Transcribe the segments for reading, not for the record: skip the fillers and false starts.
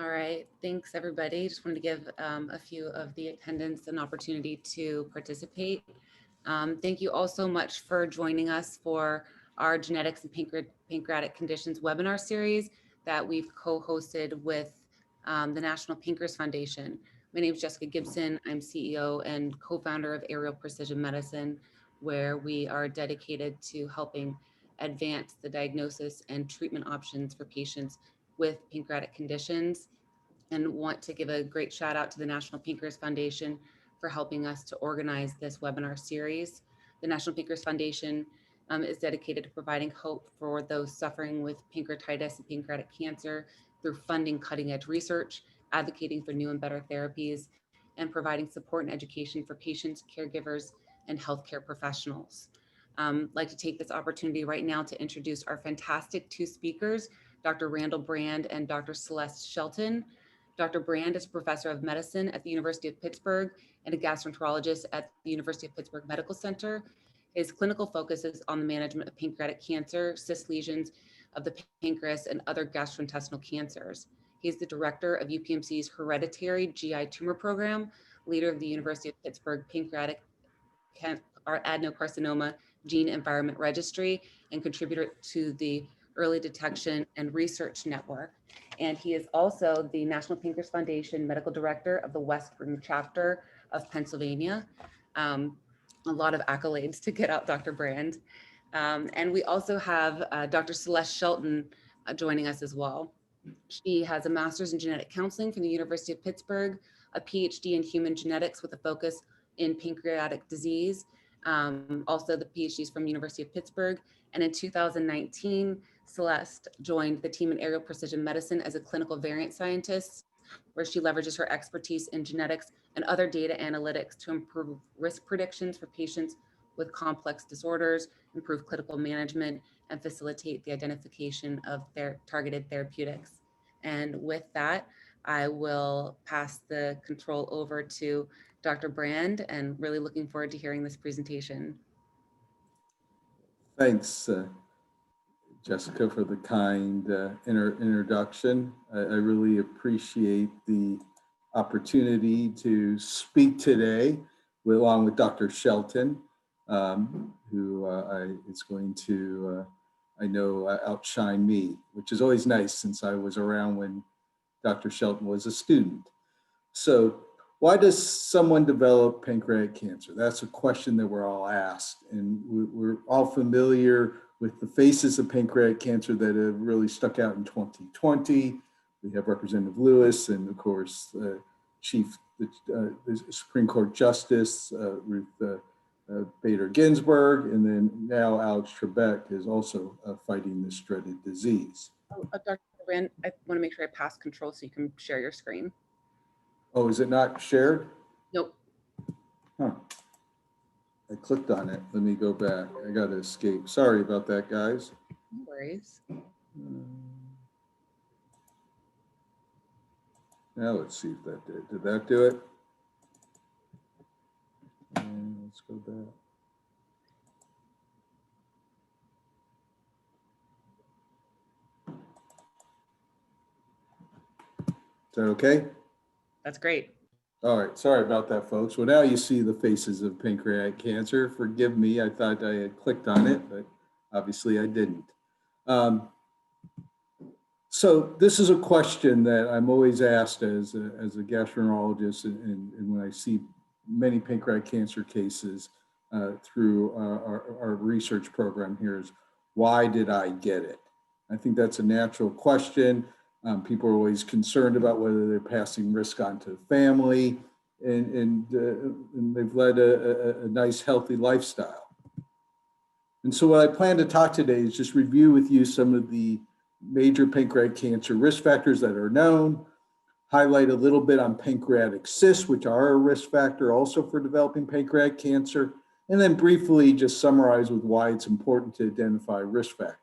All right, thanks everybody. Just wanted to give a few of the attendants an opportunity to participate. Thank you all so much for joining us for our genetics and pancreatic conditions webinar series that we've co-hosted with the National Pancreas Foundation. My name is Jessica Gibson. I'm CEO and co-founder of Ariel Precision Medicine, where we are dedicated to helping advance the diagnosis and treatment options for patients with pancreatic conditions, and want to give a great shout out to the National Pancreas Foundation for helping us to organize this webinar series. The National Pancreas Foundation is dedicated to providing hope for those suffering with pancreatitis and pancreatic cancer through funding cutting edge research, advocating for new and better therapies, and providing support and education for patients, caregivers, and healthcare professionals. I'd like to take this opportunity right now to introduce our fantastic two speakers, Dr. Randall Brand and Dr. Celeste Shelton. Dr. Brand is a professor of medicine at the University of Pittsburgh and a gastroenterologist at the University of Pittsburgh Medical Center. His clinical focus is on the management of pancreatic cancer, cyst lesions of the pancreas, and other gastrointestinal cancers. He is the director of UPMC's Hereditary GI Tumor Program, leader of the University of Pittsburgh Pancreatic Adenocarcinoma Gene Environment Registry, and contributor to the Early Detection and Research Network. And he is also the National Pancreas Foundation Medical Director of the Western Chapter of Pennsylvania. A lot of accolades to get out Dr. Brand. And we also have Dr. Celeste Shelton joining us as well. She has a master's in genetic counseling from the University of Pittsburgh, a PhD in human genetics with a focus in pancreatic disease. Also the PhDs from University of Pittsburgh. And in 2019, Celeste joined the team in Ariel Precision Medicine as a clinical variant scientist, where she leverages her expertise in genetics and other data analytics to improve risk predictions for patients with complex disorders, improve clinical management, and facilitate the identification of their targeted therapeutics. And with that, I will pass the control over to Dr. Brand, and really looking forward to hearing this presentation. Thanks, Jessica, for the kind introduction. I really appreciate the opportunity to speak today along with Dr. Shelton, who is going to, I know, outshine me, which is always nice since I was around when Dr. Shelton was a student. So why does someone develop pancreatic cancer? That's a question that we're all asked, and we're all familiar with the faces of pancreatic cancer that have really stuck out in 2020. We have Representative Lewis and, of course, the Supreme Court Justice, Ruth Bader Ginsburg, and then now Alex Trebek is also fighting this dreaded disease. Dr. Brand, I want to make sure I pass control so you can share your screen. Oh, is it not shared? Nope. Huh. I clicked on it. Let me go back. I got to escape. Sorry about that, guys. No worries. Now let's see if that did. Did that do it? And let's go back. Is that okay? That's great. All right, sorry about that, folks. Well, now you see the faces of pancreatic cancer. Forgive me, I thought I had clicked on it, but obviously I didn't. So this is a question that I'm always asked as a gastroenterologist, and when I see many pancreatic cancer cases through our research program here is, why did I get it? I think that's a natural question. People are always concerned about whether they're passing risk on to the family, and they've led a nice, healthy lifestyle. And so what I plan to talk today is just review with you some of the major pancreatic cancer risk factors that are known, highlight a little bit on pancreatic cysts, which are a risk factor also for developing pancreatic cancer, and then briefly just summarize with why it's important to identify risk factors.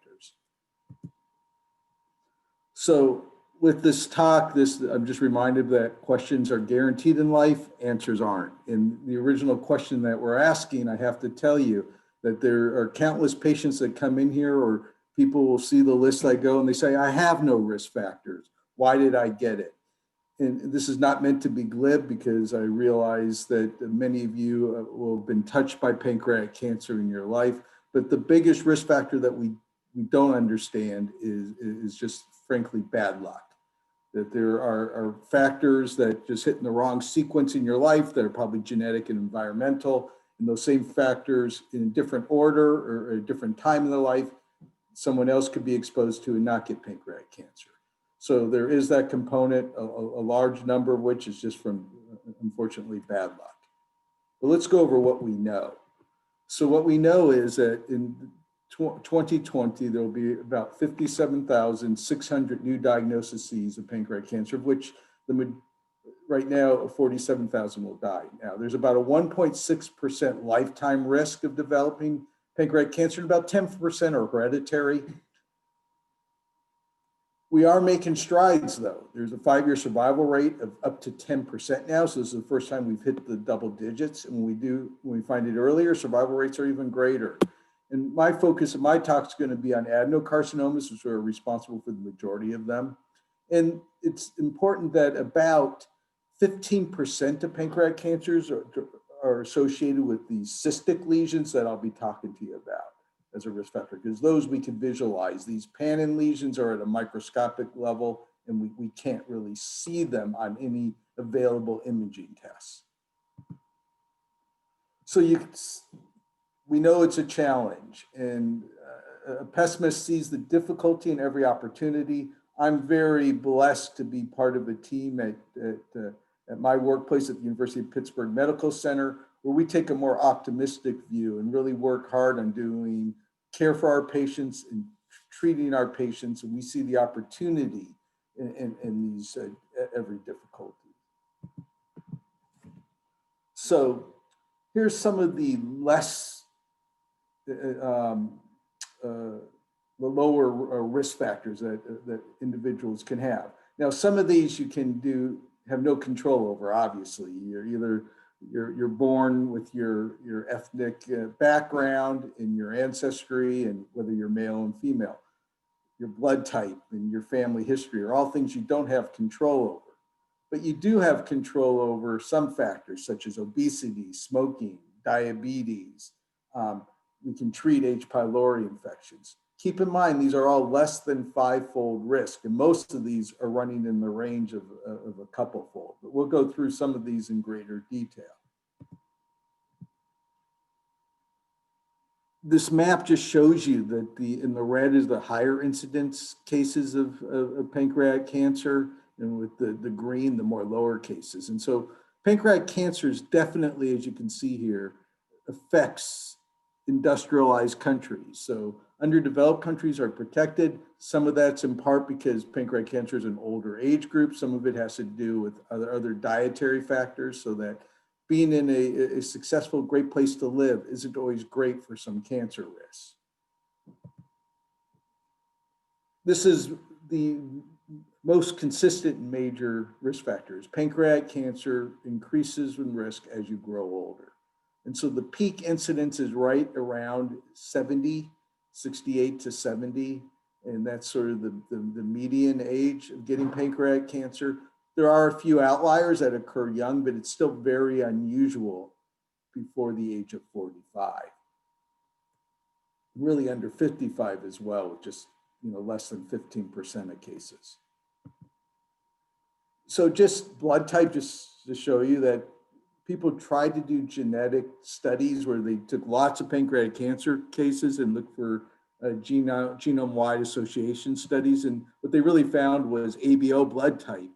So with this talk, I'm just reminded that questions are guaranteed in life, answers aren't. In the original question that we're asking, I have to tell you that there are countless patients that come in here, or people will see the list I go and they say, I have no risk factors. Why did I get it? and this is not meant to be glib because I realize that many of you will have been touched by pancreatic cancer in your life, but the biggest risk factor that we don't understand is just frankly bad luck. That there are factors that just hit in the wrong sequence in your life that are probably genetic and environmental, and those same factors in a different order or a different time in their life, someone else could be exposed to and not get pancreatic cancer. So there is that component, a large number of which is just from, unfortunately, bad luck. But let's go over what we know. So what we know is that in 2020, there will be about 57,600 new diagnoses of pancreatic cancer, of which right now 47,000 will die. Now, there's about a 1.6% lifetime risk of developing pancreatic cancer, and about 10% are hereditary. We are making strides, though. There's a 5-year survival rate of up to 10% now. So this is the first time we've hit the double digits. And when we find it earlier, survival rates are even greater. And my focus of my talk is going to be on adenocarcinomas, which are responsible for the majority of them. And it's important that about 15% of pancreatic cancers are associated with these cystic lesions that I'll be talking to you about as a risk factor, because those we can visualize. These Pannin lesions are at a microscopic level, and we can't really see them on any available imaging tests. So we know it's a challenge, and a pessimist sees the difficulty in every opportunity. I'm very blessed to be part of a team at my workplace at the University of Pittsburgh Medical Center, where we take a more optimistic view and really work hard on doing care for our patients and treating our patients. And we see the opportunity in these every difficulty. So here's some of the the lower risk factors that individuals can have. Now, some of these you can have no control over, obviously. You're born with your ethnic background and your ancestry, and whether you're male and female. Your blood type and your family history are all things you don't have control over. But you do have control over some factors such as obesity, smoking, diabetes. We can treat H. pylori infections. Keep in mind, these are all less than 5-fold risk, and most of these are running in the range of a couple-fold. But we'll go through some of these in greater detail. This map just shows you that in the red is the higher incidence cases of pancreatic cancer, and with the green, the more lower cases. And so pancreatic cancer is definitely, as you can see here, affects industrialized countries. So underdeveloped countries are protected. Some of that's in part because pancreatic cancer is an older age group. Some of it has to do with other dietary factors, so that being in a successful, great place to live isn't always great for some cancer risks. This is the most consistent major risk factors. Pancreatic cancer increases in risk as you grow older. And so the peak incidence is right around 70, 68 to 70. And that's sort of the median age of getting pancreatic cancer. There are a few outliers that occur young, but it's still very unusual before the age of 45. Really under 55 as well, just less than 15% of cases. So just blood type, just to show you that people tried to do genetic studies where they took lots of pancreatic cancer cases and looked for genome-wide association studies. And what they really found was ABO blood type,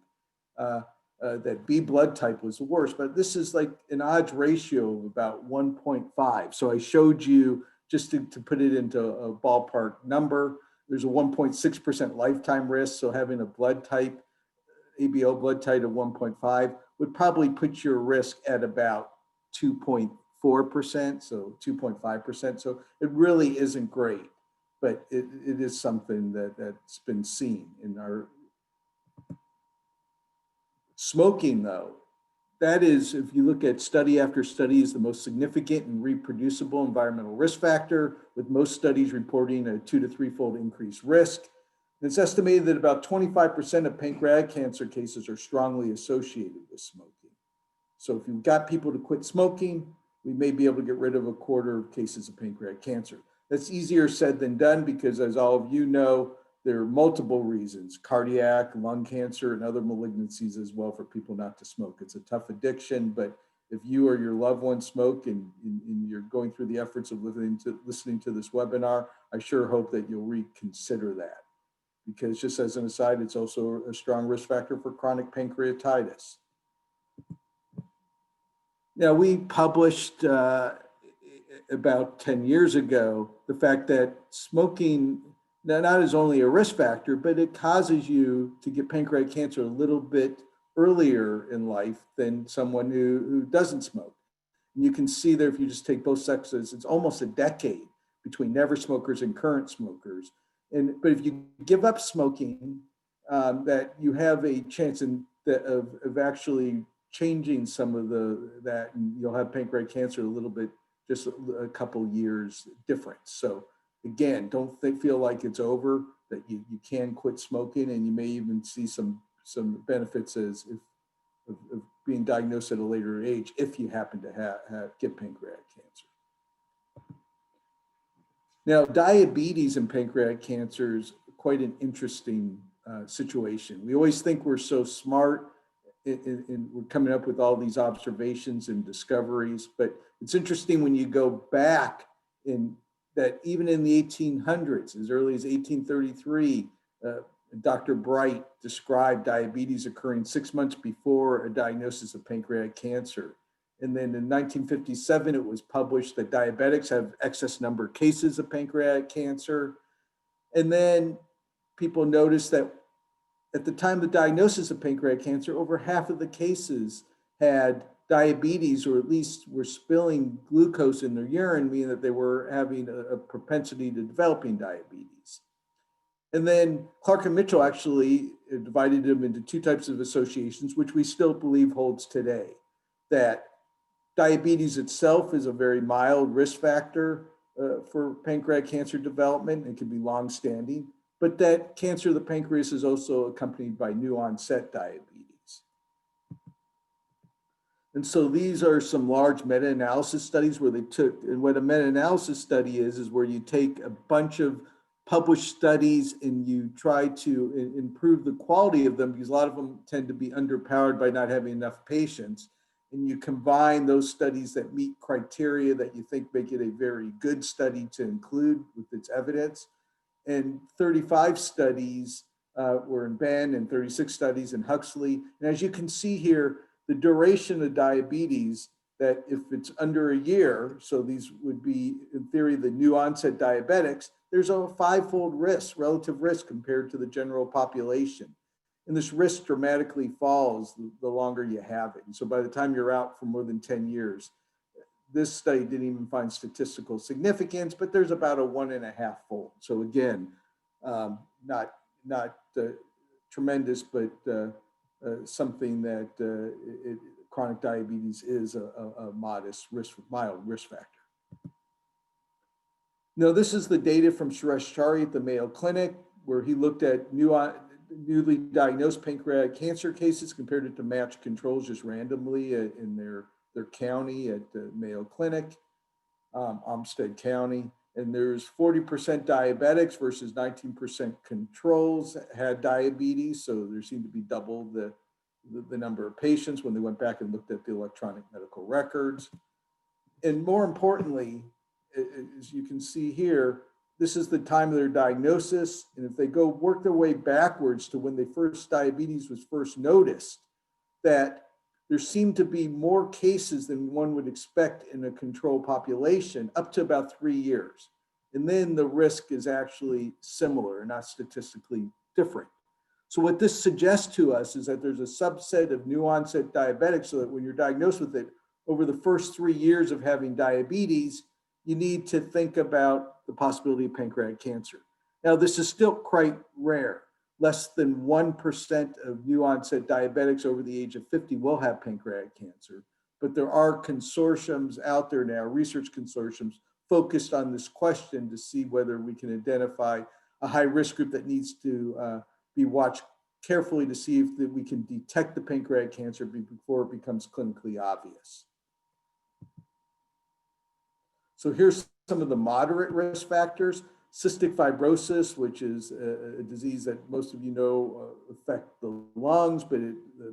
that B blood type was the worst. But this is like an odds ratio of about 1.5. So I showed you, just to put it into a ballpark number, there's a 1.6% lifetime risk. So having a blood type, ABO blood type of 1.5 would probably put your risk at about 2.4%, so 2.5%. So it really isn't great, but it is something that's been seen in our smoking, though. That is, if you look at study after study, is the most significant and reproducible environmental risk factor, with most studies reporting a 2 to 3-fold increased risk. It's estimated that about 25% of pancreatic cancer cases are strongly associated with smoking. So if you've got people to quit smoking, we may be able to get rid of a quarter of cases of pancreatic cancer. That's easier said than done because, as all of you know, there are multiple reasons, cardiac, lung cancer, and other malignancies as well for people not to smoke. It's a tough addiction, but if you or your loved one smoke and you're going through the efforts of listening to this webinar, I sure hope that you'll reconsider that. Because just as an aside, it's also a strong risk factor for chronic pancreatitis. Now, we published about 10 years ago the fact that smoking not is only a risk factor, but it causes you to get pancreatic cancer a little bit earlier in life than someone who doesn't smoke. And you can see there, if you just take both sexes, it's almost a decade between never smokers and current smokers. But if you give up smoking, that you have a chance of actually changing some of that, and you'll have pancreatic cancer a little bit, just a couple years difference. So again, don't feel like it's over, that you can quit smoking, and you may even see some benefits of being diagnosed at a later age if you happen to get pancreatic cancer. Now, diabetes and pancreatic cancer is quite an interesting situation. We always think we're so smart and we're coming up with all these observations and discoveries, but it's interesting when you go back in that even in the 1800s, as early as 1833, Dr. Bright described diabetes occurring 6 months before a diagnosis of pancreatic cancer. And then in 1957, it was published that diabetics have excess number of cases of pancreatic cancer. And then people noticed that at the time of the diagnosis of pancreatic cancer, over half of the cases had diabetes, or at least were spilling glucose in their urine, meaning that they were having a propensity to developing diabetes. And then Clark and Mitchell actually divided them into two types of associations, which we still believe holds today, that diabetes itself is a very mild risk factor for pancreatic cancer development. It can be long-standing, but that cancer of the pancreas is also accompanied by new onset diabetes. And so these are some large meta-analysis studies where they took, and what a meta-analysis study is where you take a bunch of published studies and you try to improve the quality of them, because a lot of them tend to be underpowered by not having enough patients. And you combine those studies that meet criteria that you think make it a very good study to include with its evidence. And 35 studies were in Ben and 36 studies in Huxley. And as you can see here, the duration of diabetes, that if it's under a year, so these would be, in theory, the new onset diabetics, there's a 5-fold risk, relative risk compared to the general population. And this risk dramatically falls the longer you have it. And so by the time you're out for more than 10 years, this study didn't even find statistical significance, but there's about a 1.5-fold. So again, not tremendous, but something that chronic diabetes is a modest risk, mild risk factor. Now, this is the data from Suresh Chari at the Mayo Clinic, where he looked at newly diagnosed pancreatic cancer cases, compared it to matched controls just randomly in their county at the Mayo Clinic, Olmsted County. And there's 40% diabetics versus 19% controls had diabetes. So there seemed to be double the number of patients when they went back and looked at the electronic medical records. And more importantly, as you can see here, this is the time of their diagnosis. And if they go work their way backwards to when diabetes was first noticed, that there seemed to be more cases than one would expect in a control population up to about 3 years. And then the risk is actually similar, not statistically different. So what this suggests to us is that there's a subset of new onset diabetics, so that when you're diagnosed with it, over the first 3 years of having diabetes, you need to think about the possibility of pancreatic cancer. Now, this is still quite rare. Less than 1% of new onset diabetics over the age of 50 will have pancreatic cancer, but there are consortiums out there now, research consortiums, focused on this question to see whether we can identify a high risk group that needs to be watched carefully to see if that we can detect the pancreatic cancer before it becomes clinically obvious. So here's some of the moderate risk factors. Cystic fibrosis, which is a disease that most of you know affect the lungs, but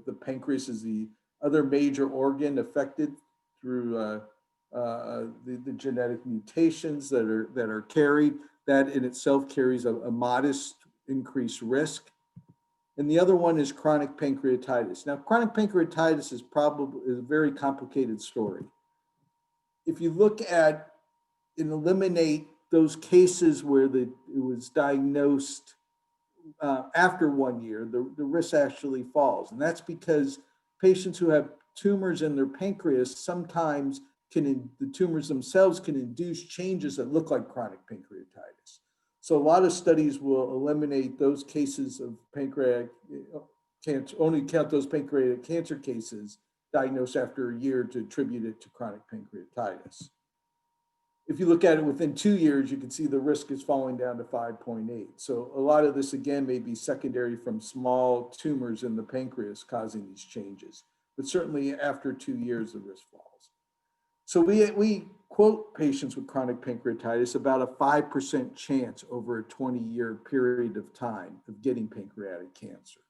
the pancreas is the other major organ affected through the genetic mutations that are carried. That in itself carries a modest increased risk. And the other one is chronic pancreatitis. Now, chronic pancreatitis is a very complicated story. If you look at and eliminate those cases where it was diagnosed after 1 year, the risk actually falls. And that's because patients who have tumors in their pancreas sometimes the tumors themselves can induce changes that look like chronic pancreatitis. So a lot of studies will eliminate those cases of pancreatic cancer, only count those pancreatic cancer cases diagnosed after a year to attribute it to chronic pancreatitis. If you look at it within 2 years, you can see the risk is falling down to 5.8. So a lot of this, again, may be secondary from small tumors in the pancreas causing these changes. But certainly after 2 years, the risk falls. So we quote patients with chronic pancreatitis about a 5% chance over a 20-year period of time of getting pancreatic cancer.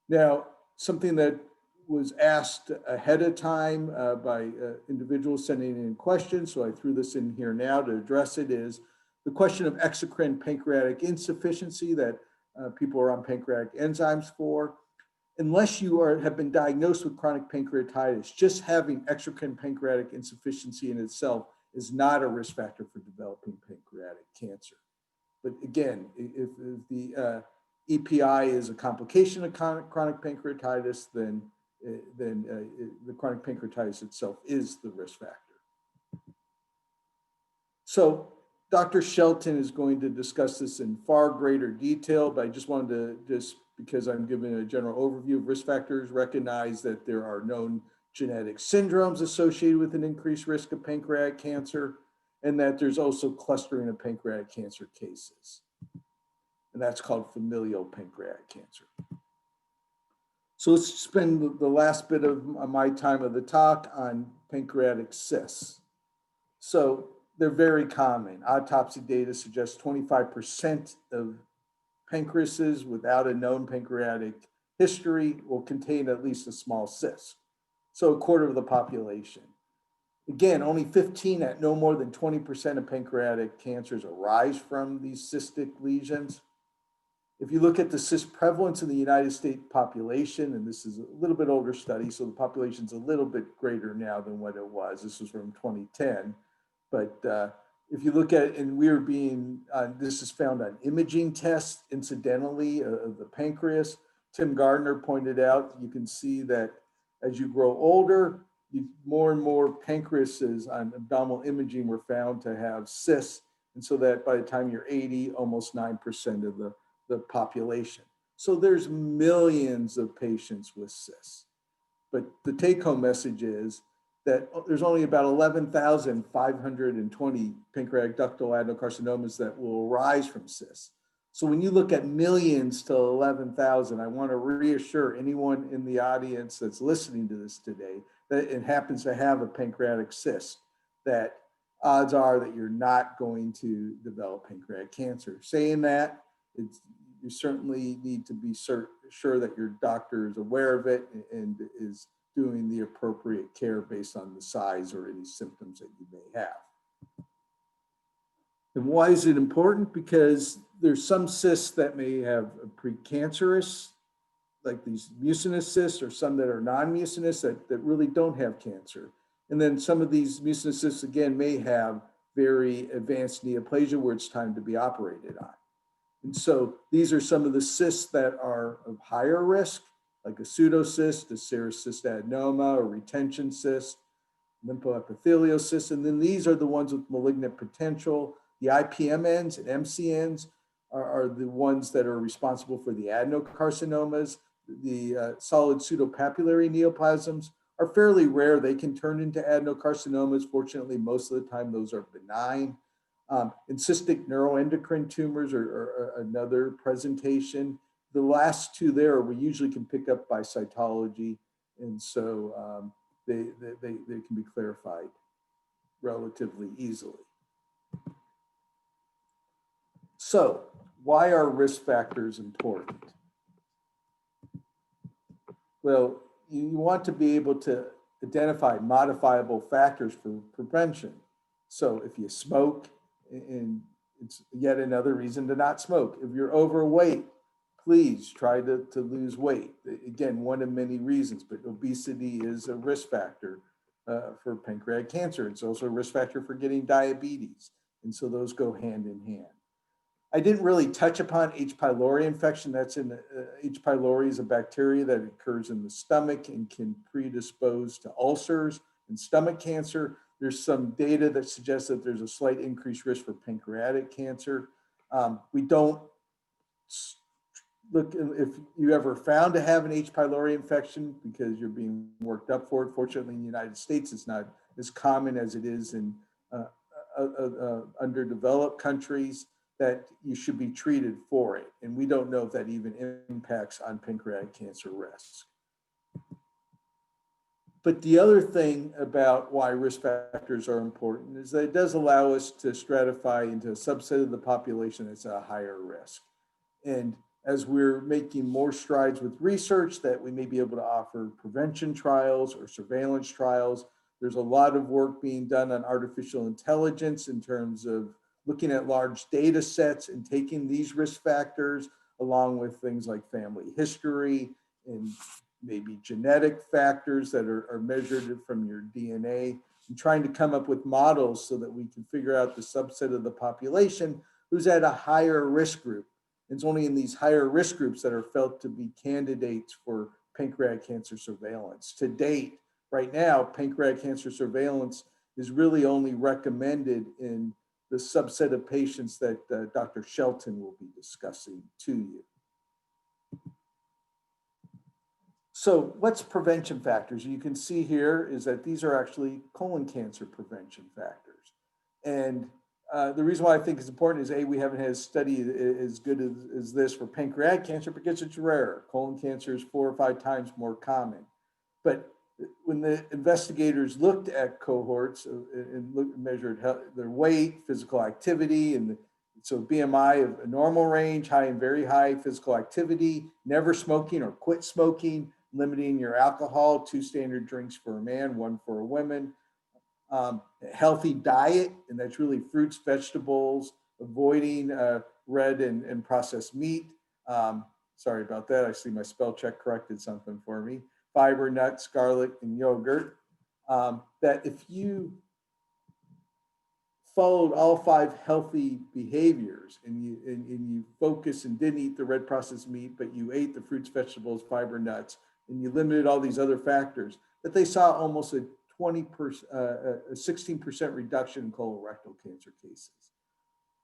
Now, something that was asked ahead of time by individuals sending in questions, so I threw this in here now to address it, is the question of exocrine pancreatic insufficiency that people are on pancreatic enzymes for. Unless you have been diagnosed with chronic pancreatitis, just having exocrine pancreatic insufficiency in itself is not a risk factor for developing pancreatic cancer. But again, if the EPI is a complication of chronic pancreatitis, then the chronic pancreatitis itself is the risk factor. So Dr. Shelton is going to discuss this in far greater detail, but I just wanted to, because I'm giving a general overview of risk factors, recognize that there are known genetic syndromes associated with an increased risk of pancreatic cancer, and that there's also clustering of pancreatic cancer cases. And that's called familial pancreatic cancer. So let's spend the last bit of my time of the talk on pancreatic cysts. So they're very common. Autopsy data suggests 25% of pancreases without a known pancreatic history will contain at least a small cyst. So a quarter of the population. Again, only 15 at no more than 20% of pancreatic cancers arise from these cystic lesions. If you look at the cyst prevalence in the United States population, and this is a little bit older study, so the population's a little bit greater now than what it was. This was from 2010. But if you look at, and we're being, this is found on imaging tests, incidentally, of the pancreas. Tim Gardner pointed out, you can see that as you grow older, more and more pancreases on abdominal imaging were found to have cysts. And so that by the time you're 80, almost 9% of the population. So there's millions of patients with cysts. But the take-home message is that there's only about 11,520 pancreatic ductal adenocarcinomas that will arise from cysts. So when you look at millions to 11,000, I want to reassure anyone in the audience that's listening to this today that it happens to have a pancreatic cyst, that odds are that you're not going to develop pancreatic cancer. Saying that, you certainly need to be sure that your doctor is aware of it and is doing the appropriate care based on the size or any symptoms that you may have. And why is it important? Because there's some cysts that may have a precancerous, like these mucinous cysts, or some that are non-mucinous that really don't have cancer. And then some of these mucinous cysts, again, may have very advanced neoplasia where it's time to be operated on. And so these are some of the cysts that are of higher risk, like a pseudocyst, a serous cyst adenoma, or retention cyst, lymphoepithelial cyst. And then these are the ones with malignant potential. The IPMNs and MCNs are the ones that are responsible for the adenocarcinomas. The solid pseudopapillary neoplasms are fairly rare. They can turn into adenocarcinomas. Fortunately, most of the time, those are benign. And cystic neuroendocrine tumors are another presentation. The last two there we usually can pick up by cytology, and so they can be clarified relatively easily. So why are risk factors important? Well, you want to be able to identify modifiable factors for prevention. So if you smoke, and it's yet another reason to not smoke. If you're overweight, please try to lose weight. Again, one of many reasons, but obesity is a risk factor for pancreatic cancer. It's also a risk factor for getting diabetes. And so those go hand in hand. I didn't really touch upon H. pylori infection. That's in H. pylori is a bacteria that occurs in the stomach and can predispose to ulcers and stomach cancer. There's some data that suggests that there's a slight increased risk for pancreatic cancer. We don't look if you ever found to have an H. pylori infection because you're being worked up for it. Fortunately, in the United States, it's not as common as it is in underdeveloped countries, that you should be treated for it. And we don't know if that even impacts on pancreatic cancer risk. But the other thing about why risk factors are important is that it does allow us to stratify into a subset of the population that's at a higher risk. And as we're making more strides with research that we may be able to offer prevention trials or surveillance trials, there's a lot of work being done on artificial intelligence in terms of looking at large data sets and taking these risk factors along with things like family history and maybe genetic factors that are measured from your DNA, and trying to come up with models so that we can figure out the subset of the population who's at a higher risk group. It's only in these higher risk groups that are felt to be candidates for pancreatic cancer surveillance. To date, right now, pancreatic cancer surveillance is really only recommended in the subset of patients that Dr. Shelton will be discussing to you. So what's prevention factors? You can see here is that these are actually colon cancer prevention factors. And the reason why I think it's important is A, we haven't had a study as good as this for pancreatic cancer because it's rare. Colon cancer is 4 or 5 times more common. But when the investigators looked at cohorts and measured their weight, physical activity, and so BMI of a normal range, high and very high physical activity, never smoking or quit smoking, limiting your alcohol, 2 standard drinks for a man, 1 for a woman, healthy diet, and that's really fruits, vegetables, avoiding red and processed meat. Sorry about that. I see my spell check corrected something for me. Fiber, nuts, garlic, and yogurt. That if you followed all 5 healthy behaviors and you focused and didn't eat the red processed meat, but you ate the fruits, vegetables, fiber, nuts, and you limited all these other factors, that they saw almost a 16% reduction in colorectal cancer cases.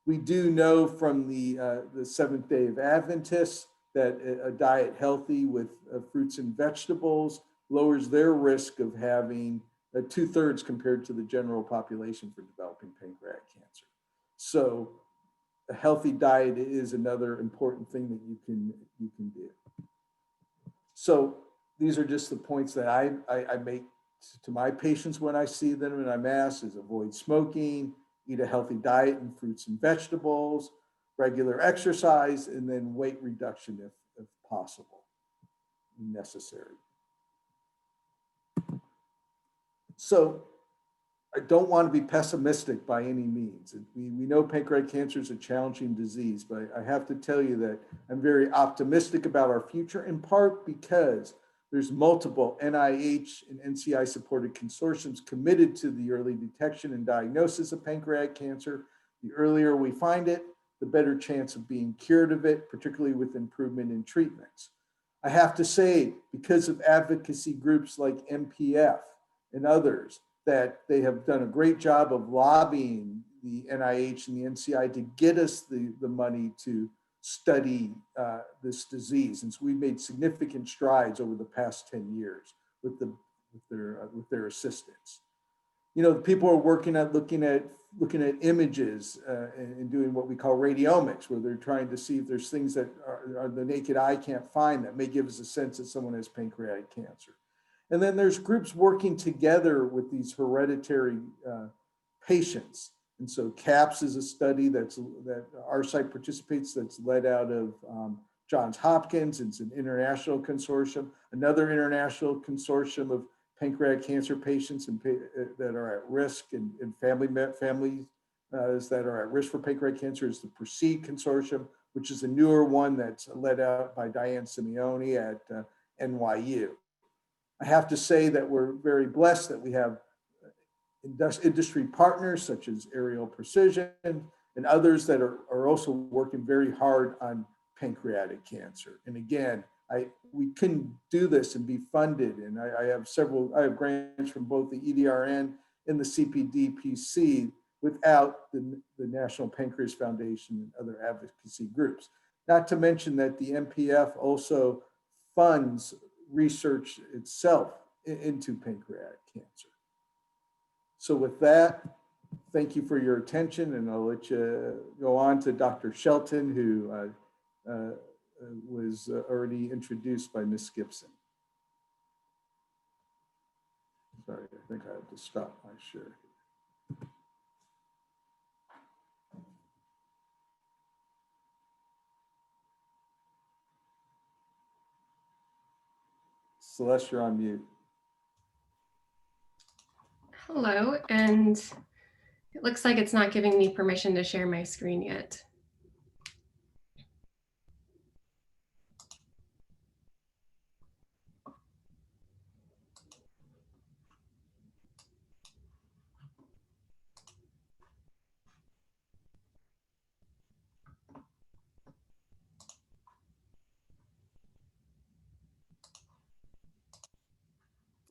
We do know from the Seventh Day of Adventists that a diet healthy with fruits and vegetables lowers their risk of having 2/3 compared to the general population for developing pancreatic cancer. So a healthy diet is another important thing that you can do. So these are just the points that I make to my patients when I see them and I'm asked is avoid smoking, eat a healthy diet and fruits and vegetables, regular exercise, and then weight reduction if possible, necessary. So I don't want to be pessimistic by any means. We know pancreatic cancer is a challenging disease, but I have to tell you that I'm very optimistic about our future, in part because there's multiple NIH and NCI supported consortiums committed to the early detection and diagnosis of pancreatic cancer. The earlier we find it, the better chance of being cured of it, particularly with improvement in treatments. I have to say, because of advocacy groups like MPF and others, that they have done a great job of lobbying the NIH and the NCI to get us the money to study this disease. And so we've made significant strides over the past 10 years with their assistance. People are working at looking at images and doing what we call radiomics, where they're trying to see if there's things that are the naked eye can't find that may give us a sense that someone has pancreatic cancer. And then there's groups working together with these hereditary patients. And so CAPS is a study that our site participates, that's led out of Johns Hopkins. It's an international consortium, another international consortium of pancreatic cancer patients that are at risk, and families that are at risk for pancreatic cancer is the PROCEED Consortium, which is a newer one that's led out by Diane Simeone at NYU. I have to say that we're very blessed that we have industry partners such as Ariel Precision and others that are also working very hard on pancreatic cancer. And again, we couldn't do this and be funded. And I have grants from both the EDRN and the CPDPC without the National Pancreas Foundation and other advocacy groups. Not to mention that the NPF also funds research itself into pancreatic cancer. So with that, thank you for your attention, and I'll let you go on to Dr. Shelton, who was already introduced by Ms. Gibson. Sorry, I think I have to stop my share. Celeste, you're on mute. Hello, and it looks like it's not giving me permission to share my screen yet.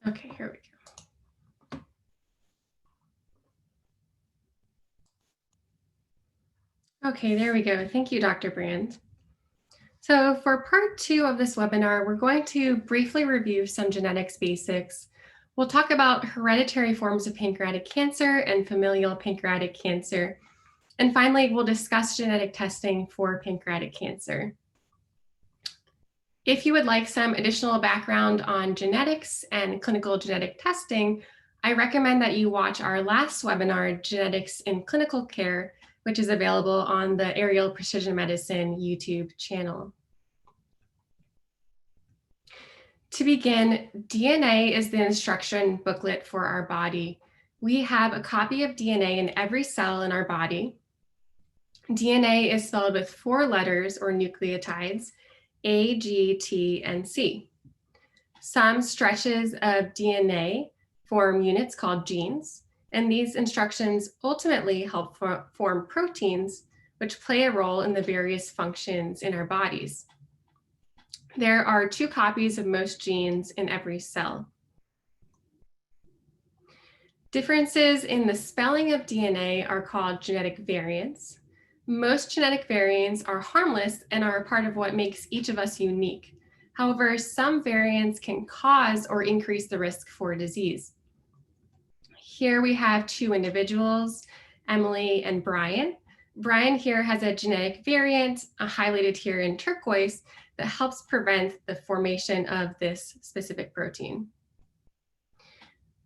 Okay, here we go. Okay, there we go. Thank you, Dr. Brand. So for part 2 of this webinar, we're going to briefly review some genetics basics. We'll talk about hereditary forms of pancreatic cancer and familial pancreatic cancer. And finally, we'll discuss genetic testing for pancreatic cancer. If you would like some additional background on genetics and clinical genetic testing, I recommend that you watch our last webinar, Genetics in Clinical Care, which is available on the Ariel Precision Medicine YouTube channel. To begin, DNA is the instruction booklet for our body. We have a copy of DNA in every cell in our body. DNA is spelled with 4 letters or nucleotides, A, G, T, and C. Some stretches of DNA form units called genes, and these instructions ultimately help form proteins, which play a role in the various functions in our bodies. There are 2 copies of most genes in every cell. Differences in the spelling of DNA are called genetic variants. Most genetic variants are harmless and are a part of what makes each of us unique. However, some variants can cause or increase the risk for disease. Here we have 2 individuals, Emily and Brian. Brian here has a genetic variant, highlighted here in turquoise, that helps prevent the formation of this specific protein.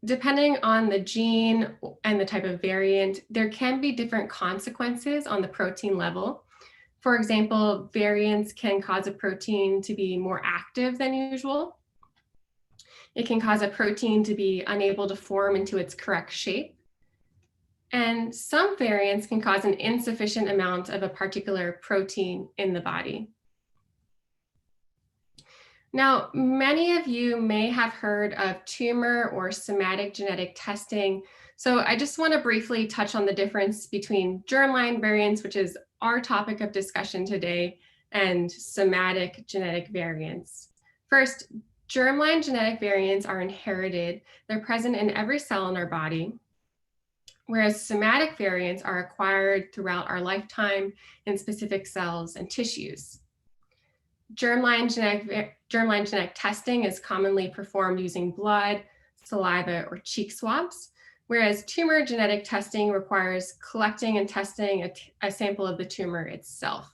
Depending on the gene and the type of variant, there can be different consequences on the protein level. For example, variants can cause a protein to be more active than usual. It can cause a protein to be unable to form into its correct shape. And some variants can cause an insufficient amount of a particular protein in the body. Now, many of you may have heard of tumor or somatic genetic testing. So I just want to briefly touch on the difference between germline variants, which is our topic of discussion today, and somatic genetic variants. First, germline genetic variants are inherited. They're present in every cell in our body, whereas somatic variants are acquired throughout our lifetime in specific cells and tissues. Germline genetic testing is commonly performed using blood, saliva, or cheek swabs. whereas tumor genetic testing requires collecting and testing a sample of the tumor itself.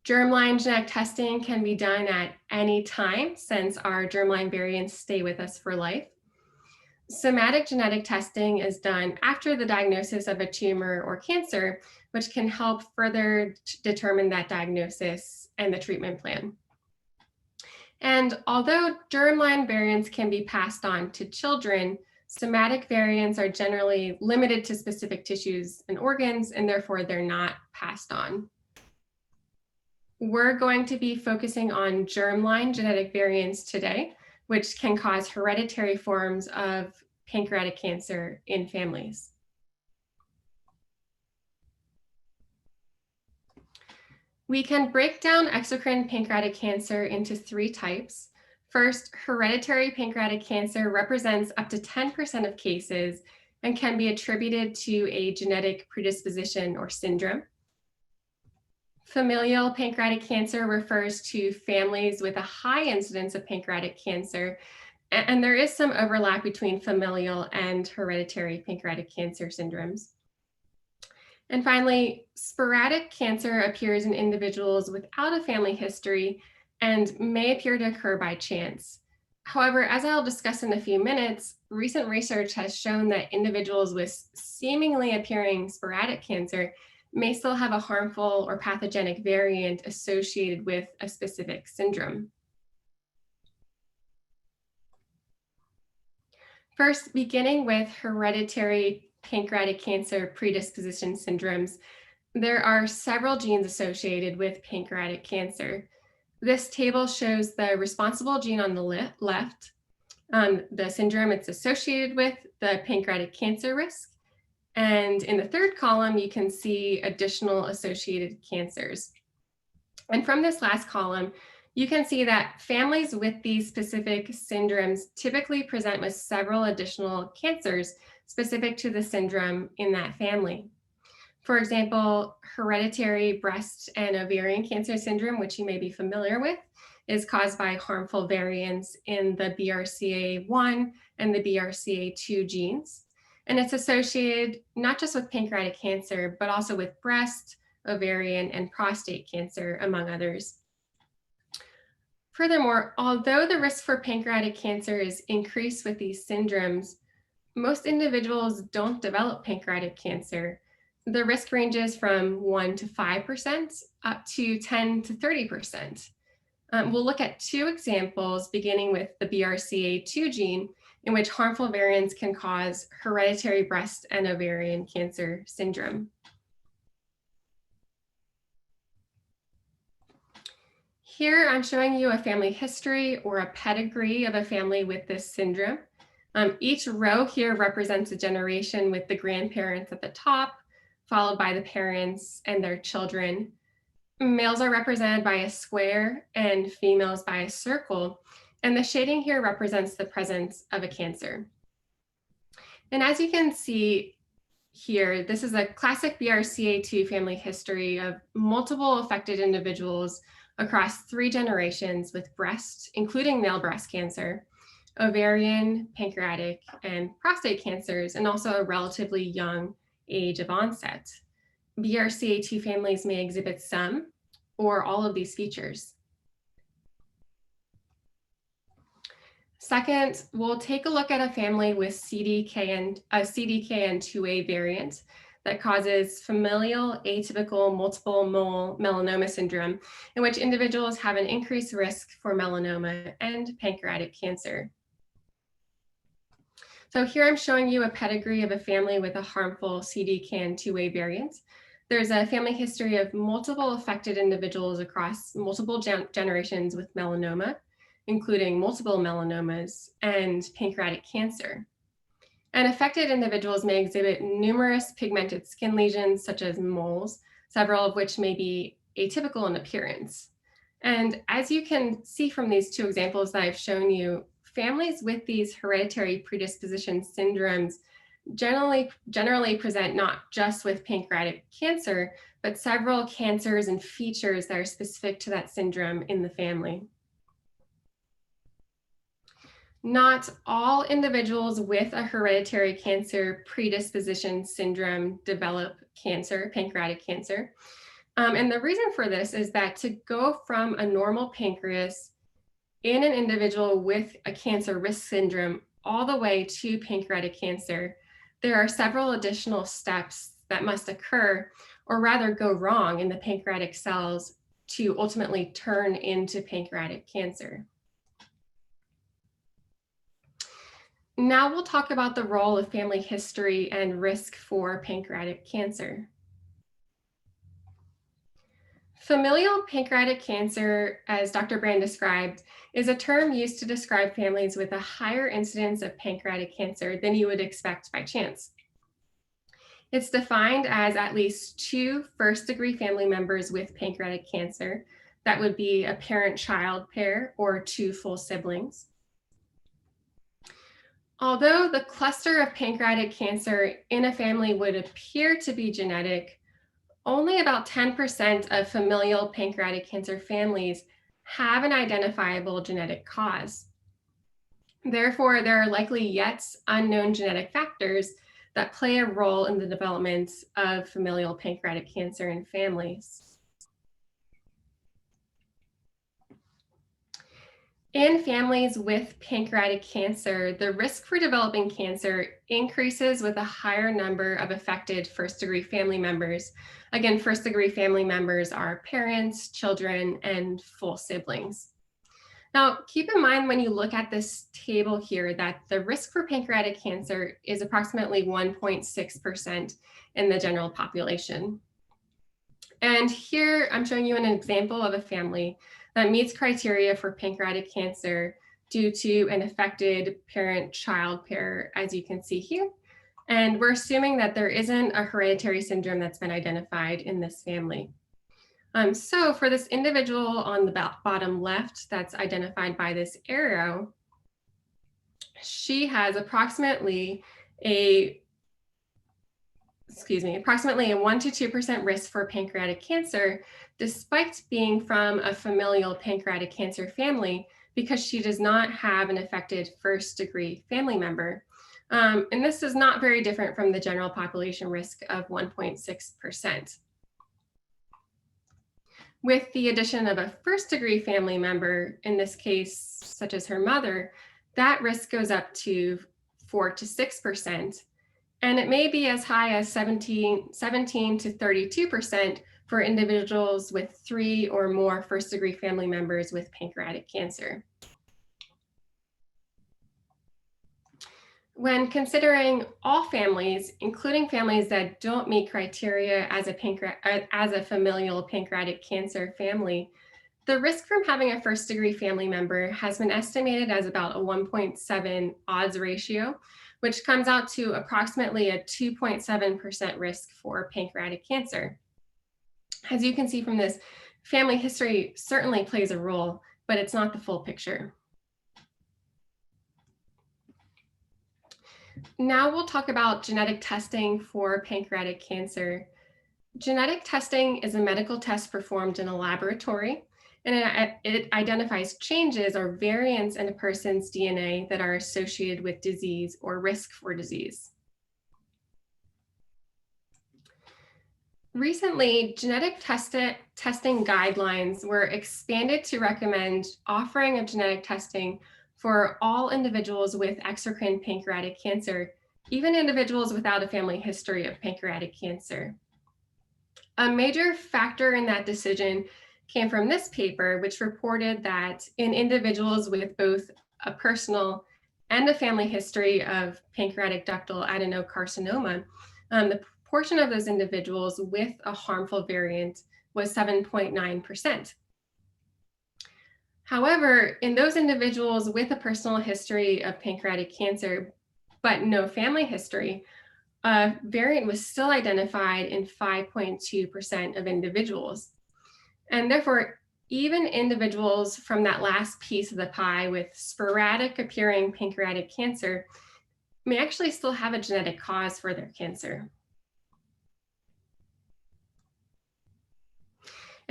Germline genetic testing can be done at any time since our germline variants stay with us for life. Somatic genetic testing is done after the diagnosis of a tumor or cancer, which can help further determine that diagnosis and the treatment plan. And although germline variants can be passed on to children, somatic variants are generally limited to specific tissues and organs, and therefore they're not passed on. We're going to be focusing on germline genetic variants today, which can cause hereditary forms of pancreatic cancer in families. We can break down exocrine pancreatic cancer into 3 types. First, hereditary pancreatic cancer represents up to 10% of cases and can be attributed to a genetic predisposition or syndrome. Familial pancreatic cancer refers to families with a high incidence of pancreatic cancer, and there is some overlap between familial and hereditary pancreatic cancer syndromes. And finally, sporadic cancer appears in individuals without a family history and may appear to occur by chance. However, as I'll discuss in a few minutes, recent research has shown that individuals with seemingly appearing sporadic cancer may still have a harmful or pathogenic variant associated with a specific syndrome. First, beginning with hereditary pancreatic cancer predisposition syndromes, there are several genes associated with pancreatic cancer. This table shows the responsible gene on the left, the syndrome it's associated with, the pancreatic cancer risk. And in the third column, you can see additional associated cancers. And from this last column, you can see that families with these specific syndromes typically present with several additional cancers specific to the syndrome in that family. For example, hereditary breast and ovarian cancer syndrome, which you may be familiar with, is caused by harmful variants in the BRCA1 and the BRCA2 genes. And it's associated not just with pancreatic cancer, but also with breast, ovarian, and prostate cancer, among others. Furthermore, although the risk for pancreatic cancer is increased with these syndromes, most individuals don't develop pancreatic cancer. The risk ranges from 1 to 5% up to 10 to 30%. We'll look at 2 examples, beginning with the BRCA2 gene, in which harmful variants can cause hereditary breast and ovarian cancer syndrome. Here I'm showing you a family history or a pedigree of a family with this syndrome. Each row here represents a generation with the grandparents at the top, followed by the parents and their children. Males are represented by a square and females by a circle. And the shading here represents the presence of a cancer. And as you can see here, this is a classic BRCA2 family history of multiple affected individuals across 3 generations with breast, including male breast cancer, ovarian, pancreatic, and prostate cancers, and also a relatively young age of onset. BRCA2 families may exhibit some or all of these features. Second, we'll take a look at a family with CDKN2A variant that causes familial atypical multiple mole melanoma syndrome, in which individuals have an increased risk for melanoma and pancreatic cancer. So here I'm showing you a pedigree of a family with a harmful CDKN2A variant. There's a family history of multiple affected individuals across multiple generations with melanoma, including multiple melanomas and pancreatic cancer. And affected individuals may exhibit numerous pigmented skin lesions, such as moles, several of which may be atypical in appearance. And as you can see from these 2 examples that I've shown you, families with these hereditary predisposition syndromes generally present not just with pancreatic cancer, but several cancers and features that are specific to that syndrome in the family. Not all individuals with a hereditary cancer predisposition syndrome develop cancer, pancreatic cancer. And the reason for this is that to go from a normal pancreas in an individual with a cancer risk syndrome all the way to pancreatic cancer, there are several additional steps that must occur, or rather go wrong in the pancreatic cells to ultimately turn into pancreatic cancer. Now we'll talk about the role of family history and risk for pancreatic cancer. Familial pancreatic cancer, as Dr. Brand described, is a term used to describe families with a higher incidence of pancreatic cancer than you would expect by chance. It's defined as at least 2 first-degree family members with pancreatic cancer. That would be a parent-child pair or 2 full siblings. Although the cluster of pancreatic cancer in a family would appear to be genetic, only about 10% of familial pancreatic cancer families have an identifiable genetic cause. Therefore, there are likely yet unknown genetic factors that play a role in the development of familial pancreatic cancer in families. In families with pancreatic cancer, the risk for developing cancer increases with a higher number of affected first-degree family members. Again, first-degree family members are parents, children, and full siblings. Now, keep in mind when you look at this table here that the risk for pancreatic cancer is approximately 1.6% in the general population. And here I'm showing you an example of a family that meets criteria for pancreatic cancer due to an affected parent-child pair, as you can see here. And we're assuming that there isn't a hereditary syndrome that's been identified in this family. So for this individual on the bottom left that's identified by this arrow, she has approximately a 1 to 2% risk for pancreatic cancer, despite being from a familial pancreatic cancer family, because she does not have an affected first-degree family member. And this is not very different from the general population risk of 1.6%. With the addition of a first-degree family member, in this case, such as her mother, that risk goes up to 4 to 6%. And it may be as high as 17 to 32% for individuals with 3 or more first-degree family members with pancreatic cancer. When considering all families, including families that don't meet criteria as a familial pancreatic cancer family, the risk from having a first-degree family member has been estimated as about a 1.7 odds ratio, which comes out to approximately a 2.7% risk for pancreatic cancer. As you can see from this, family history certainly plays a role, but it's not the full picture. Now we'll talk about genetic testing for pancreatic cancer. Genetic testing is a medical test performed in a laboratory, and it identifies changes or variants in a person's DNA that are associated with disease or risk for disease. Recently, genetic testing guidelines were expanded to recommend offering of genetic testing for all individuals with exocrine pancreatic cancer, even individuals without a family history of pancreatic cancer. A major factor in that decision came from this paper, which reported that in individuals with both a personal and a family history of pancreatic ductal adenocarcinoma, the portion of those individuals with a harmful variant was 7.9%. However, in those individuals with a personal history of pancreatic cancer, but no family history, a variant was still identified in 5.2% of individuals. And therefore, even individuals from that last piece of the pie with sporadic appearing pancreatic cancer may actually still have a genetic cause for their cancer.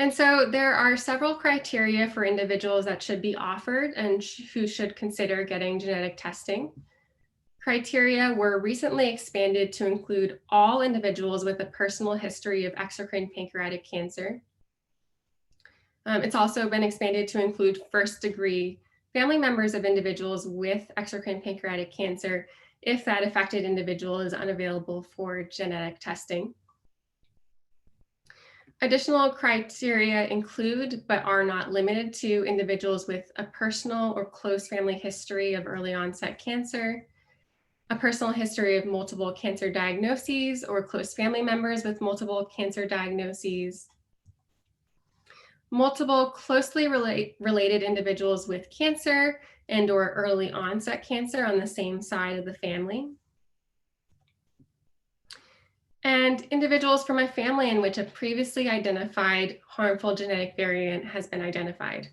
And so there are several criteria for individuals that should be offered and who should consider getting genetic testing. Criteria were recently expanded to include all individuals with a personal history of exocrine pancreatic cancer. It's also been expanded to include first-degree family members of individuals with exocrine pancreatic cancer if that affected individual is unavailable for genetic testing. Additional criteria include, but are not limited to, individuals with a personal or close family history of early onset cancer, a personal history of multiple cancer diagnoses or close family members with multiple cancer diagnoses, multiple closely related individuals with cancer and or early onset cancer on the same side of the family, and individuals from a family in which a previously identified harmful genetic variant has been identified.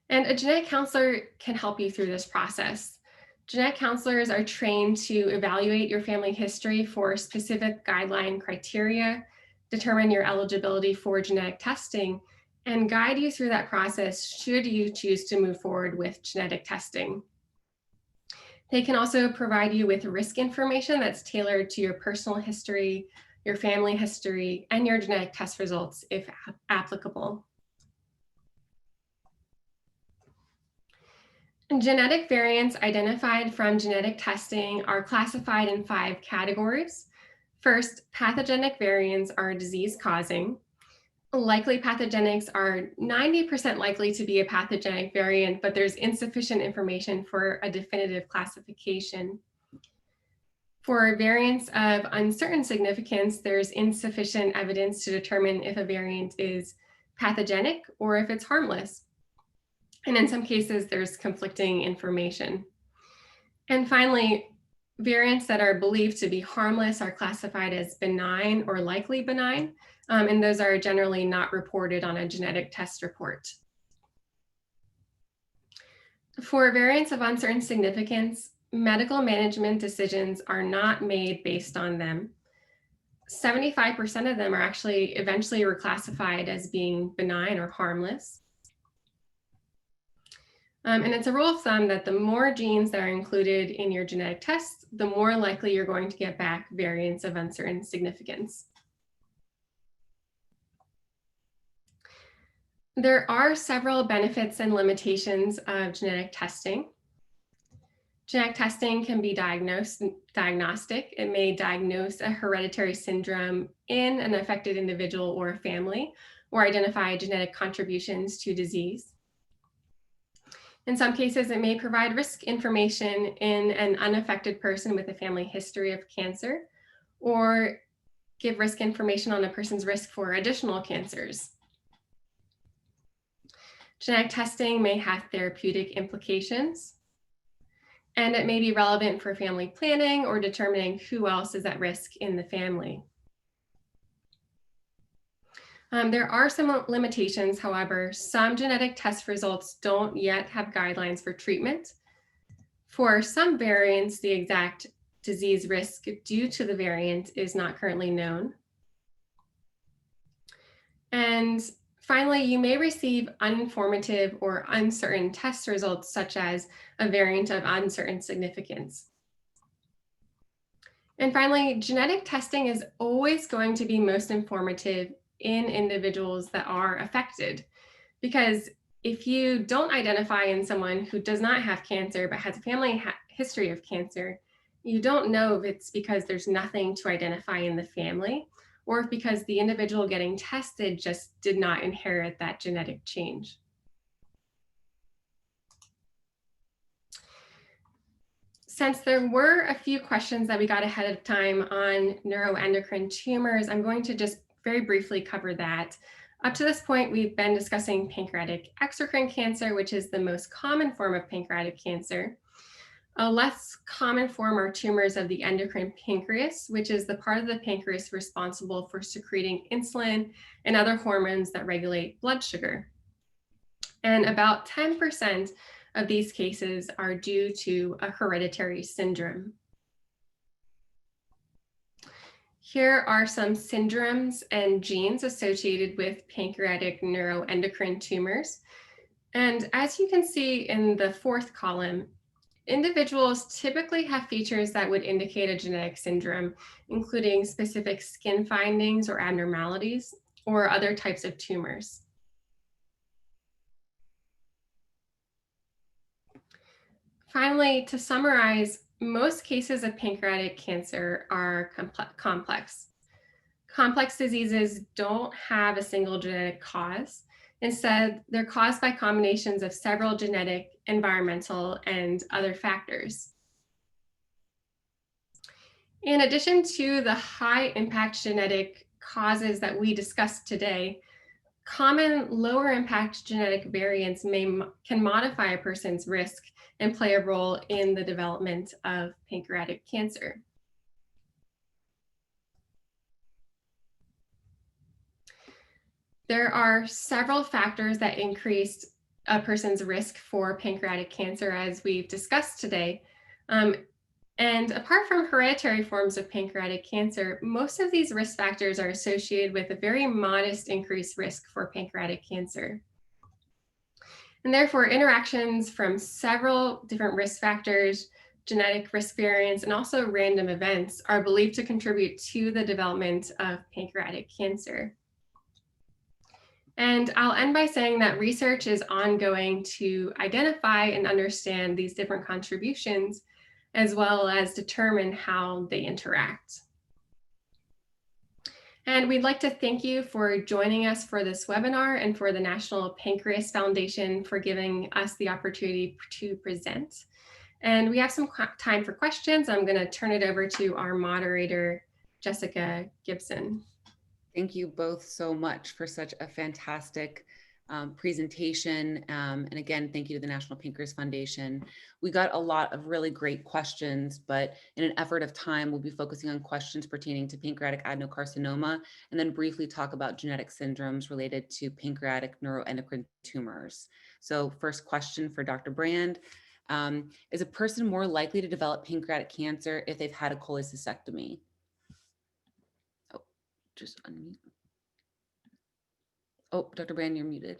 And a genetic counselor can help you through this process. Genetic counselors are trained to evaluate your family history for specific guideline criteria, determine your eligibility for genetic testing, and guide you through that process should you choose to move forward with genetic testing. They can also provide you with risk information that's tailored to your personal history, your family history, and your genetic test results if applicable. Genetic variants identified from genetic testing are classified in 5 categories. First, pathogenic variants are disease-causing. Likely pathogenics are 90% likely to be a pathogenic variant, but there's insufficient information for a definitive classification. For variants of uncertain significance, there's insufficient evidence to determine if a variant is pathogenic or if it's harmless. And in some cases, there's conflicting information. And finally, variants that are believed to be harmless are classified as benign or likely benign, and those are generally not reported on a genetic test report. For variants of uncertain significance, medical management decisions are not made based on them. 75% of them are actually eventually reclassified as being benign or harmless. And it's a rule of thumb that the more genes that are included in your genetic tests, the more likely you're going to get back variants of uncertain significance. There are several benefits and limitations of genetic testing. Genetic testing can be diagnostic. It may diagnose a hereditary syndrome in an affected individual or a family, or identify genetic contributions to disease. In some cases, it may provide risk information in an unaffected person with a family history of cancer, or give risk information on a person's risk for additional cancers. Genetic testing may have therapeutic implications, and it may be relevant for family planning or determining who else is at risk in the family. There are some limitations, however. Some genetic test results don't yet have guidelines for treatment. For some variants, the exact disease risk due to the variant is not currently known. And finally, you may receive uninformative or uncertain test results, such as a variant of uncertain significance. And finally, genetic testing is always going to be most informative in individuals that are affected, because if you don't identify in someone who does not have cancer but has a family history of cancer, you don't know if it's because there's nothing to identify in the family, or if because the individual getting tested just did not inherit that genetic change. Since there were a few questions that we got ahead of time on neuroendocrine tumors, I'm going to just very briefly cover that. Up to this point, we've been discussing pancreatic exocrine cancer, which is the most common form of pancreatic cancer. A less common form are tumors of the endocrine pancreas, which is the part of the pancreas responsible for secreting insulin and other hormones that regulate blood sugar. And about 10% of these cases are due to a hereditary syndrome. Here are some syndromes and genes associated with pancreatic neuroendocrine tumors. And as you can see in the fourth column, individuals typically have features that would indicate a genetic syndrome, including specific skin findings or abnormalities, or other types of tumors. Finally, to summarize, most cases of pancreatic cancer are complex. Complex diseases don't have a single genetic cause. Instead, they're caused by combinations of several genetic, environmental, and other factors. In addition to the high impact genetic causes that we discussed today, common lower impact genetic variants can modify a person's risk and play a role in the development of pancreatic cancer. There are several factors that increase a person's risk for pancreatic cancer, as we've discussed today. And apart from hereditary forms of pancreatic cancer, most of these risk factors are associated with a very modest increased risk for pancreatic cancer. And therefore, interactions from several different risk factors, genetic risk variants, and also random events are believed to contribute to the development of pancreatic cancer. And I'll end by saying that research is ongoing to identify and understand these different contributions, as well as determine how they interact. And we'd like to thank you for joining us for this webinar and for the National Pancreas Foundation for giving us the opportunity to present. And we have some time for questions. I'm going to turn it over to our moderator, Jessica Gibson. Thank you both so much for such a fantastic presentation. And again, thank you to the National Pancreas Foundation. We got a lot of really great questions, but in an effort of time, we'll be focusing on questions pertaining to pancreatic adenocarcinoma, and then briefly talk about genetic syndromes related to pancreatic neuroendocrine tumors. So first question for Dr. Brand. Is a person more likely to develop pancreatic cancer if they've had a cholecystectomy? Oh, just unmute. Oh, Dr. Brand, you're muted.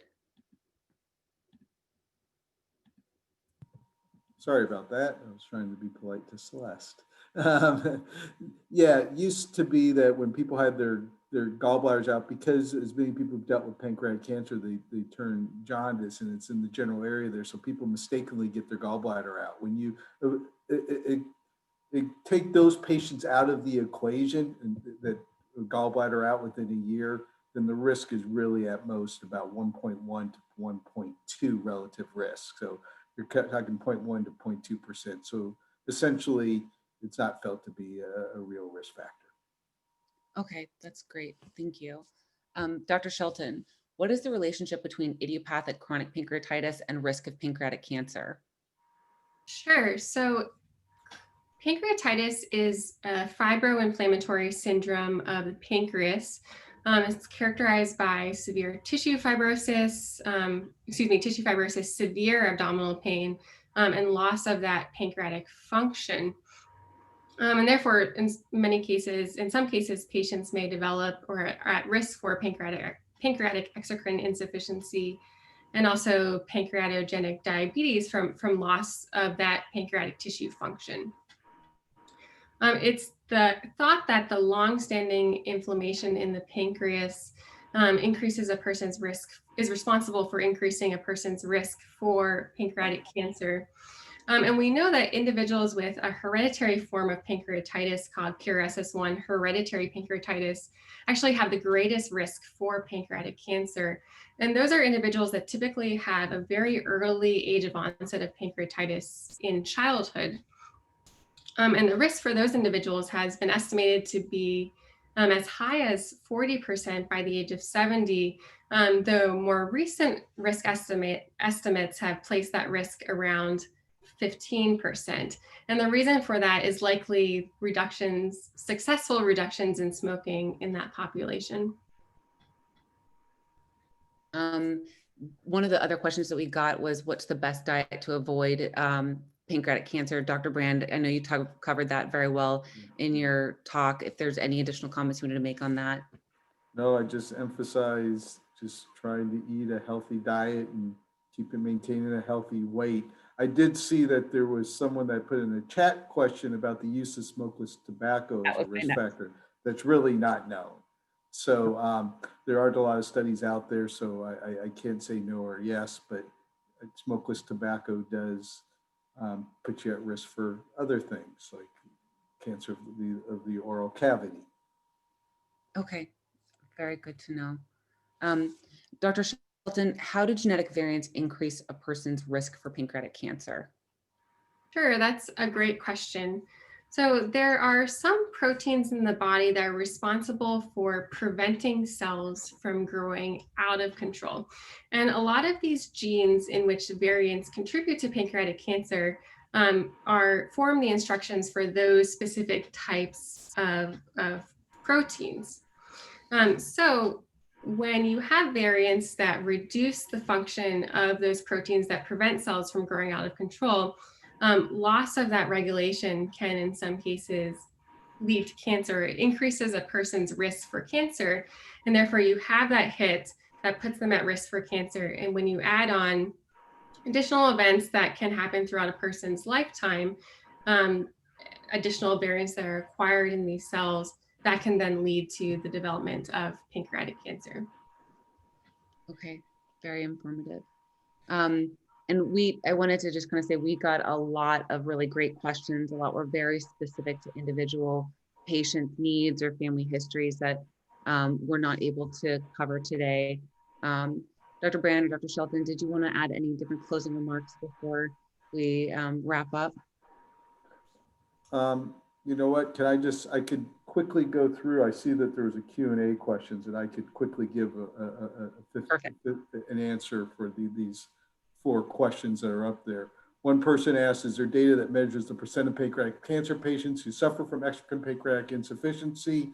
Sorry about that. I was trying to be polite to Celeste. Yeah, it used to be that when people had their gallbladders out, because as many people have dealt with pancreatic cancer, they turn jaundice, and it's in the general area there. So people mistakenly get their gallbladder out. When you take those patients out of the equation, and that gallbladder out within a year, then the risk is really at most about 1.1 to 1.2 relative risk. So you're talking 0.1 to 0.2%. So essentially, it's not felt to be a real risk factor. Okay, that's great. Thank you. Dr. Shelton, what is the relationship between idiopathic chronic pancreatitis and risk of pancreatic cancer? Sure. So pancreatitis is a fibroinflammatory syndrome of the pancreas. It's characterized by severe tissue fibrosis, severe abdominal pain, and loss of that pancreatic function. And therefore, in some cases, patients may develop or are at risk for pancreatic exocrine insufficiency, and also pancreatogenic diabetes from loss of that pancreatic tissue function. It's the thought that the longstanding inflammation in the pancreas increases a person's risk, is responsible for increasing a person's risk for pancreatic cancer. And we know that individuals with a hereditary form of pancreatitis called PRSS1 hereditary pancreatitis actually have the greatest risk for pancreatic cancer. And those are individuals that typically have a very early age of onset of pancreatitis in childhood. And the risk for those individuals has been estimated to be as high as 40% by the age of 70, though more recent risk estimates have placed that risk around 15%. And the reason for that is likely successful reductions in smoking in that population. One of the other questions that we got was, what's the best diet to avoid pancreatic cancer. Dr. Brand, I know you covered that very well in your talk. If there's any additional comments you wanted to make on that. No, I just emphasize just trying to eat a healthy diet and maintaining a healthy weight. I did see that there was someone that put in a chat question about the use of smokeless tobacco as a risk factor. That's really not known. So there aren't a lot of studies out there, so I can't say no or yes, but smokeless tobacco does put you at risk for other things like cancer of the oral cavity. Okay, very good to know. Dr. Shelton, how do genetic variants increase a person's risk for pancreatic cancer? Sure, that's a great question. So there are some proteins in the body that are responsible for preventing cells from growing out of control. And a lot of these genes in which variants contribute to pancreatic cancer form the instructions for those specific types of proteins. So when you have variants that reduce the function of those proteins that prevent cells from growing out of control, loss of that regulation can, in some cases, lead to cancer. It increases a person's risk for cancer, and therefore you have that hit that puts them at risk for cancer. And when you add on additional events that can happen throughout a person's lifetime, additional variants that are acquired in these cells, that can then lead to the development of pancreatic cancer. Okay, very informative. And I wanted to just kind of say, we got a lot of really great questions. A lot were very specific to individual patient needs or family histories that we're not able to cover today. Dr. Brand or Dr. Shelton, did you want to add any different closing remarks before we wrap up? You know what, I could quickly go through, I see that there was a Q&A questions, and I could quickly give an answer for these 4 questions that are up there. One person asked, is there data that measures the percent of pancreatic cancer patients who suffer from exocrine pancreatic insufficiency?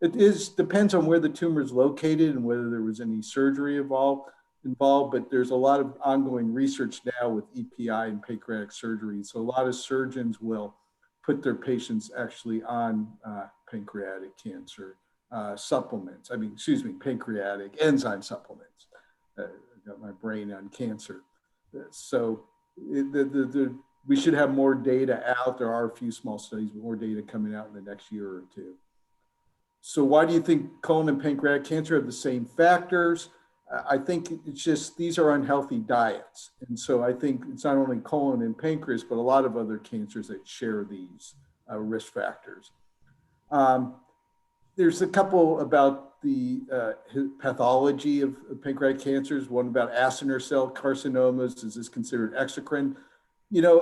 It depends on where the tumor is located and whether there was any surgery involved, but there's a lot of ongoing research now with EPI and pancreatic surgery. So a lot of surgeons will put their patients actually on pancreatic cancer supplements. Pancreatic enzyme supplements. I got my brain on cancer. So we should have more data out. There are a few small studies, but more data coming out in the next year or 2. So why do you think colon and pancreatic cancer have the same factors? I think it's just, these are unhealthy diets. And so I think it's not only colon and pancreas, but a lot of other cancers that share these risk factors. There's a couple about the pathology of pancreatic cancers, one about acinar cell carcinomas. Is this considered exocrine? You know,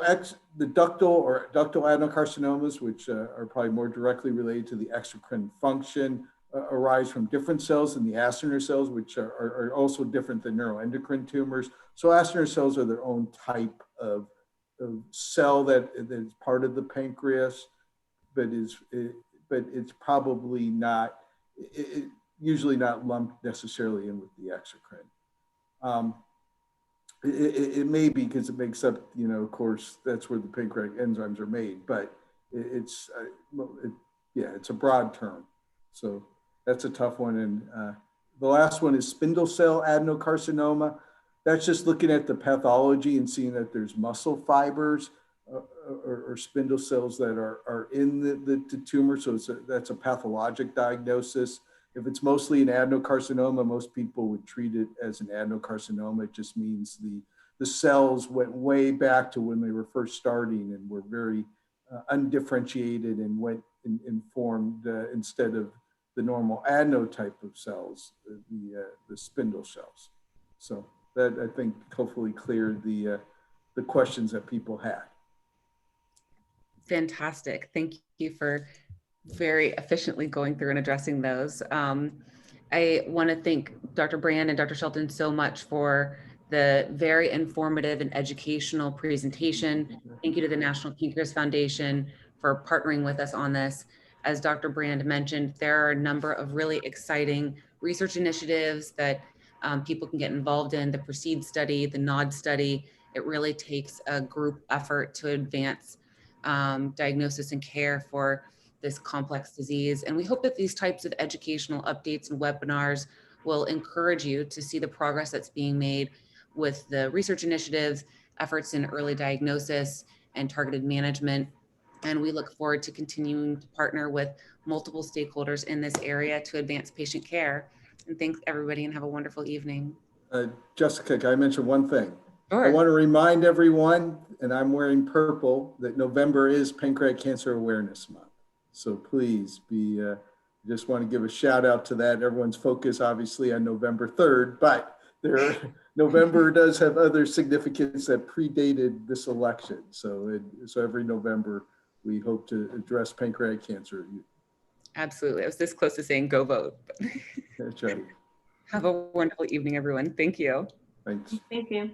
the ductal adenocarcinomas, which are probably more directly related to the exocrine function, arise from different cells than the acinar cells, which are also different than neuroendocrine tumors. So acinar cells are their own type of cell that is part of the pancreas, but it's probably not, usually not lumped necessarily in with the exocrine. It may be because it makes up, you know, of course, that's where the pancreatic enzymes are made, but it's a broad term. So that's a tough one. And the last one is spindle cell adenocarcinoma. That's just looking at the pathology and seeing that there's muscle fibers or spindle cells that are in the tumor. So that's a pathologic diagnosis. If it's mostly an adenocarcinoma, most people would treat it as an adenocarcinoma. It just means the cells went way back to when they were first starting and were very undifferentiated and went and formed instead of the normal adeno type of cells, the spindle cells. So that, I think, hopefully cleared the questions that people had. Fantastic. Thank you for very efficiently going through and addressing those. I want to thank Dr. Brand and Dr. Shelton so much for the very informative and educational presentation. Thank you to the National Pancreas Foundation for partnering with us on this. As Dr. Brand mentioned, there are a number of really exciting research initiatives that people can get involved in, the PROCEED study, the NOD study, it really takes a group effort to advance diagnosis and care for this complex disease. And we hope that these types of educational updates and webinars will encourage you to see the progress that's being made with the research initiatives, efforts in early diagnosis and targeted management. And we look forward to continuing to partner with multiple stakeholders in this area to advance patient care. And thanks everybody, and have a wonderful evening. Jessica, can I mention one thing? Sure. I want to remind everyone, and I'm wearing purple, that November is Pancreatic Cancer Awareness Month. So please be, just want to give a shout out to that. Everyone's focus obviously on November 3rd, but November does have other significance that predated this election. So every November, we hope to address pancreatic cancer. Absolutely. I was this close to saying go vote. That's right. Have a wonderful evening, everyone. Thank you. Thanks. Thank you.